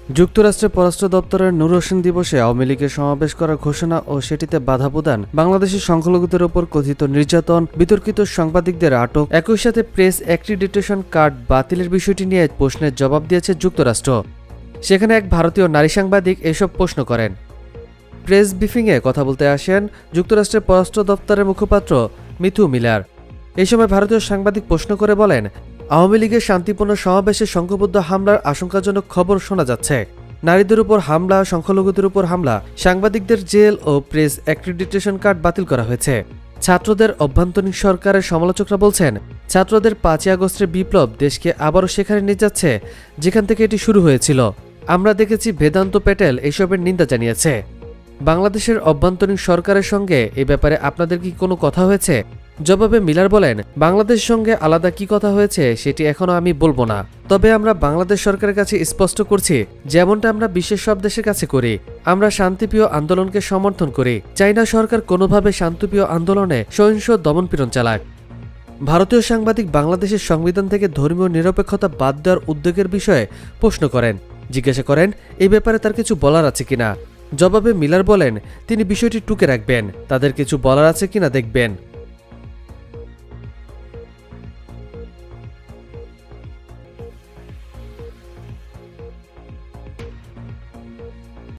যুক্তরাষ্ট্রের পররাষ্ট্র দপ্তরের নূর হোসেন দিবসে আওয়ামী লীগের সমাবেশ করার ঘোষণা ও সেটিতে বাধা প্রদান, বাংলাদেশের সংখ্যালঘুদের ওপর কথিত নির্যাতন, বিতর্কিত সাংবাদিকদের আটক, একই সাথে প্রেস অ্যাক্রিডিটেশন কার্ড বাতিলের বিষয়টি নিয়ে প্রশ্নের জবাব দিয়েছে যুক্তরাষ্ট্র। সেখানে এক ভারতীয় নারী সাংবাদিক এসব প্রশ্ন করেন। প্রেস ব্রিফিংয়ে কথা বলতে আসেন যুক্তরাষ্ট্রের পররাষ্ট্র দপ্তরের মুখপাত্র মিথু মিলার। এই সময় ভারতীয় সাংবাদিক প্রশ্ন করে বলেন, আওয়ামী লীগের শান্তিপূর্ণ সমাবেশে সংঘবদ্ধ হামলার আশঙ্কাজনক খবর শোনা যাচ্ছে। নারীদের উপর হামলা, সংখ্যালঘুদের উপর হামলা, সাংবাদিকদের জেল ও প্রেস অ্যাক্রিডিটেশন কার্ড বাতিল করা হয়েছে। ছাত্রদের অভ্যন্তরীণ সরকারের সমালোচকরা বলছেন, ছাত্রদের ৫ই আগস্টের বিপ্লব দেশকে আবারও সেখানে নিয়ে যাচ্ছে যেখান থেকে এটি শুরু হয়েছিল। আমরা দেখেছি বেদান্ত প্যাটেল এসবের নিন্দা জানিয়েছে। বাংলাদেশের অভ্যন্তরীণ সরকারের সঙ্গে এ ব্যাপারে আপনাদের কি কোনো কথা হয়েছে? জবাবে মিলার বলেন, বাংলাদেশের সঙ্গে আলাদা কি কথা হয়েছে সেটি এখনো আমি বলবো না, তবে আমরা বাংলাদেশ সরকারের কাছে স্পষ্ট করছি, যেমনটা আমরা বিশ্বের সব দেশের কাছে করি, আমরা শান্তিপ্রিয় আন্দোলনকে সমর্থন করি। চাই না সরকার কোনোভাবে শান্তিপ্রিয় আন্দোলনে সহিংস দমনপীড়ন চালাক। ভারতীয় সাংবাদিক বাংলাদেশের সংবিধান থেকে ধর্মীয় নিরপেক্ষতা বাদ দেওয়ার উদ্যোগের বিষয়ে প্রশ্ন করেন, জিজ্ঞাসা করেন এই ব্যাপারে তার কিছু বলার আছে কিনা। জবাবে মিলার বলেন, তিনি বিষয়টি টুকে রাখবেন, তাদের কিছু বলার আছে কিনা দেখবেন।